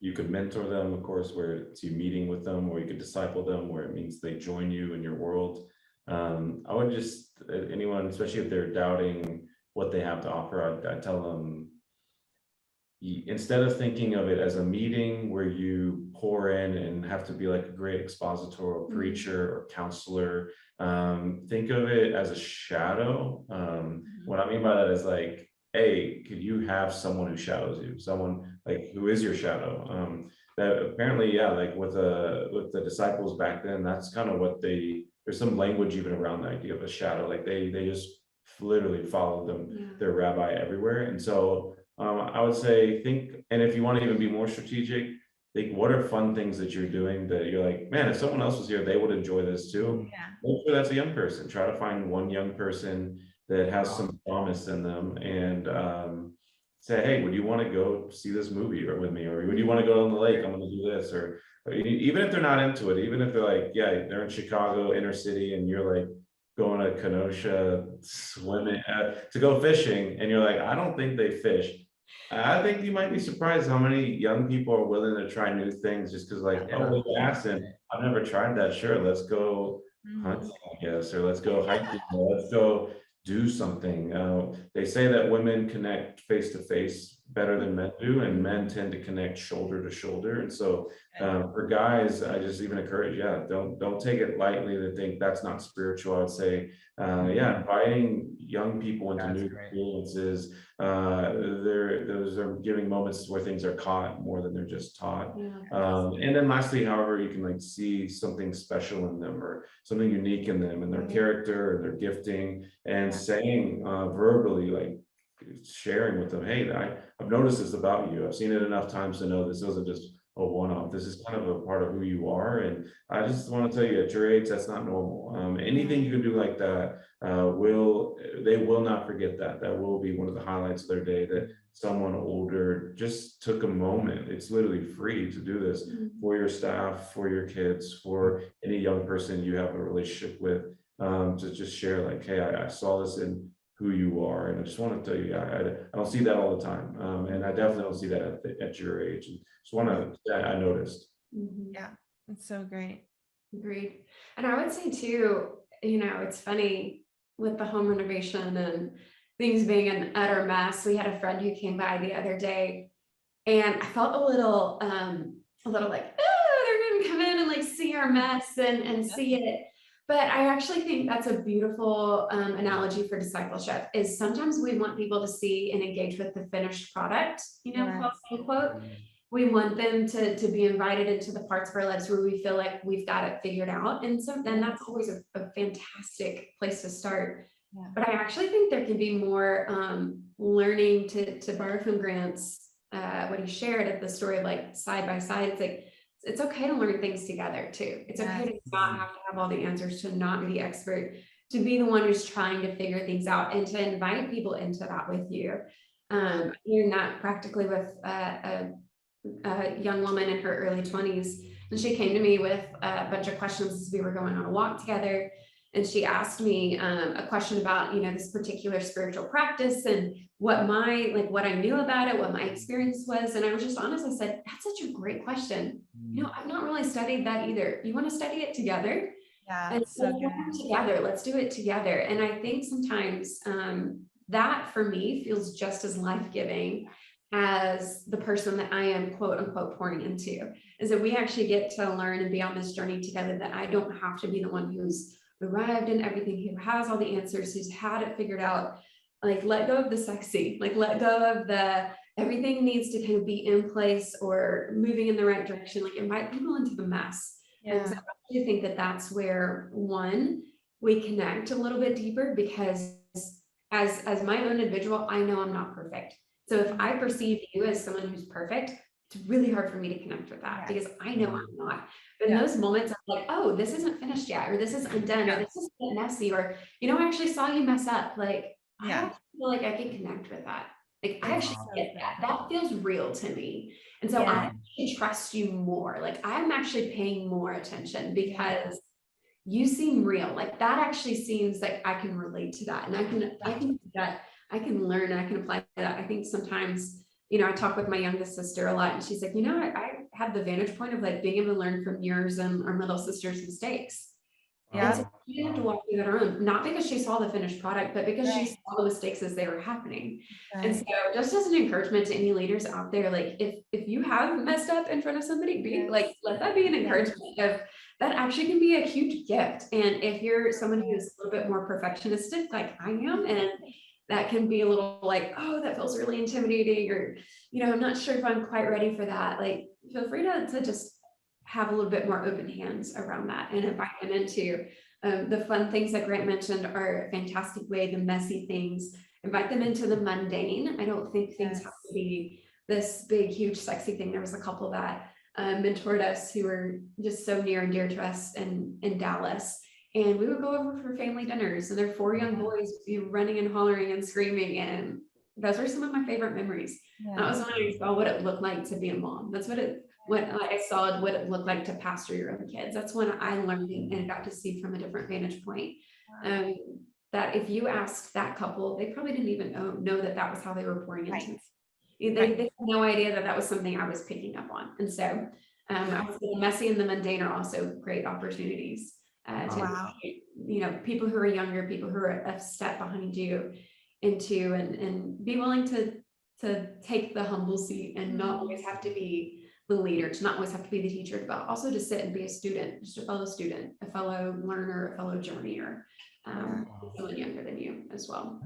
you could mentor them, of course, where it's you meeting with them, or you could disciple them, where it means they join you in your world. I would just, anyone, especially if they're doubting what they have to offer, I'd tell them, instead of thinking of it as a meeting where you pour in and have to be like a great expositor or preacher or counselor, think of it as a shadow. What I mean by that is like, hey, could you have someone who shadows you, someone like who is your shadow? That apparently, yeah, like with the disciples back then, that's kind of what there's some language even around the idea of a shadow. Like they just literally followed them, their rabbi everywhere. And so I would say think, and if you want to even be more strategic, think what are fun things that you're doing that you're like, man, if someone else was here, they would enjoy this too. Make sure that's a young person. Try to find one young person that has some promise in them, and say, hey, would you want to go see this movie or with me, or would you want to go on the lake? I'm going to do this, or even if they're not into it, even if they're like, yeah, they're in Chicago inner city, and you're like going to Kenosha swimming to go fishing, and you're like, I don't think they fish. I think you might be surprised how many young people are willing to try new things just because, like, oh, we asked him, I've never tried that. Sure, let's go hunting, I guess, or let's go hiking, or let's go do something. They say that women connect face to face better than men do, and men tend to connect shoulder to shoulder. And so for guys, I just even encourage, don't take it lightly to think that's not spiritual. I would say, inviting young people into new experiences. Those are giving moments where things are caught more than they're just taught. And then lastly, however, you can like see something special in them or something unique in them and their character or their gifting, and saying verbally, like sharing with them, hey, I've noticed this about you. I've seen it enough times to know this isn't just a one-off. This is kind of a part of who you are. And I just want to tell you, at your age, that's not normal. Anything you can do like that, they will not forget that. That will be one of the highlights of their day, that someone older just took a moment. It's literally free to do this for your staff, for your kids, for any young person you have a relationship with, to just share like, hey, I saw this in who you are. And I just want to tell you, I don't see that all the time. And I definitely don't see that at your age. And just want to, I noticed. Yeah, it's so great. Agreed. And I would say too, it's funny with the home renovation and things being an utter mess. We had a friend who came by the other day, and I felt a little like, oh, they're going to come in and like see our mess and see it. But I actually think that's a beautiful analogy for discipleship, is sometimes we want people to see and engage with the finished product, quote unquote. We want them to be invited into the parts of our lives where we feel like we've got it figured out. And so then that's always a fantastic place to start. But I actually think there can be more learning, to borrow from Grant's, what he shared at the story of like side by side. It's like, it's okay to learn things together too. It's okay to not have to have all the answers, to not be the expert, to be the one who's trying to figure things out, and to invite people into that with you. Hearing that practically with a young woman in her early 20s, and she came to me with a bunch of questions as we were going on a walk together. And she asked me a question about, this particular spiritual practice and what I knew about it, what my experience was. And I was just honest. I said, that's such a great question. I've not really studied that either. You want to study it together? Yeah. And so together, let's do it together. And I think sometimes that for me feels just as life-giving as the person that I am quote unquote pouring into. And so we actually get to learn and be on this journey together, that I don't have to be the one who's arrived in everything, who has all the answers, who's had it figured out. Like, let go of the sexy, like let go of the everything needs to kind of be in place or moving in the right direction, like invite people into the mess. And so I do think that that's where, one, we connect a little bit deeper, because as my own individual, I know I'm not perfect. So if I perceive you as someone who's perfect, it's really hard for me to connect with that, because I know I'm not. But in those moments, I'm like, oh, this isn't finished yet, or this is undone, or this is messy, or, you know, I actually saw you mess up. Like, I actually feel like I can connect with that. Like, I actually get that. That feels real to me. And so I can trust you more. Like, I'm actually paying more attention because you seem real. Like, that actually seems like I can relate to that. And I can do that. I can learn, and I can apply that. I think sometimes, you know, I talk with my youngest sister a lot, and she's like, you know, I have the vantage point of like being able to learn from yours and our middle sister's mistakes. And so she didn't have to walk through that alone, not because she saw the finished product, but because she saw the mistakes as they were happening. And so just as an encouragement to any leaders out there, like if you have messed up in front of somebody, be like, let that be an encouragement of that actually can be a huge gift. And if you're someone who's a little bit more perfectionistic, like I am, and that can be a little like, oh, that feels really intimidating, or, you know, I'm not sure if I'm quite ready for that. Like, feel free to just have a little bit more open hands around that and invite them into the fun things that Grant mentioned are a fantastic way, the messy things, invite them into the mundane. I don't think things have to be this big, huge, sexy thing. There was a couple that mentored us who were just so near and dear to us in Dallas. And we would go over for family dinners, and their 4 young boys would be running and hollering and screaming. And those are some of my favorite memories. That was when I saw what it looked like to be a mom. That's what I saw what it looked like to pastor your own kids. That's when I learned and got to see from a different vantage point. That if you asked that couple, they probably didn't even know that that was how they were pouring into me. They had no idea that that was something I was picking up on. And so I would say the messy and the mundane are also great opportunities to, you know, people who are younger, people who are a step behind you into, and be willing to take the humble seat and not always have to be the leader, to not always have to be the teacher, but also to sit and be a student, just a fellow student, a fellow learner, a fellow journeyer, someone younger than you as well.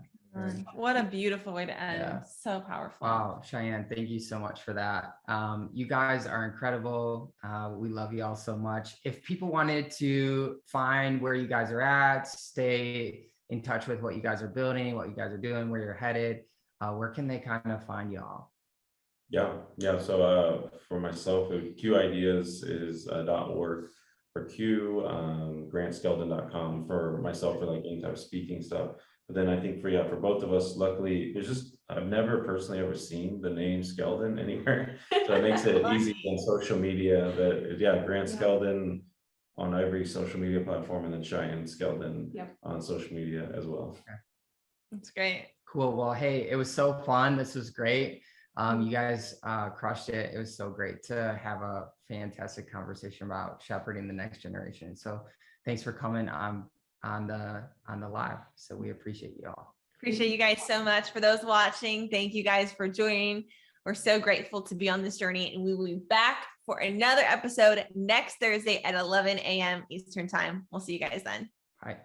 What a beautiful way to end. So powerful. Wow, Cheyanne, thank you so much for that. You guys are incredible. We love you all so much. If people wanted to find where you guys are at, stay in touch with what you guys are building, what you guys are doing, where you're headed, where can they kind of find y'all? Yeah. So for myself, QIdeas is .org for Q, grantskeldon.com for myself, for like any type of speaking stuff. But then I think for both of us, luckily, I've never personally ever seen the name Skeldon anywhere. So it makes it easy on social media. But Grant Skeldon on every social media platform, and then Cheyanne Skeldon on social media as well. That's great. Cool. Well, hey, it was so fun. This was great. You guys crushed it. It was so great to have a fantastic conversation about shepherding the next generation. So thanks for coming on the live. So we appreciate you all. Appreciate you guys so much. For those watching, thank you guys for joining. We're so grateful to be on this journey, and we will be back for another episode next Thursday at 11 a.m. Eastern time. We'll see you guys then. All right.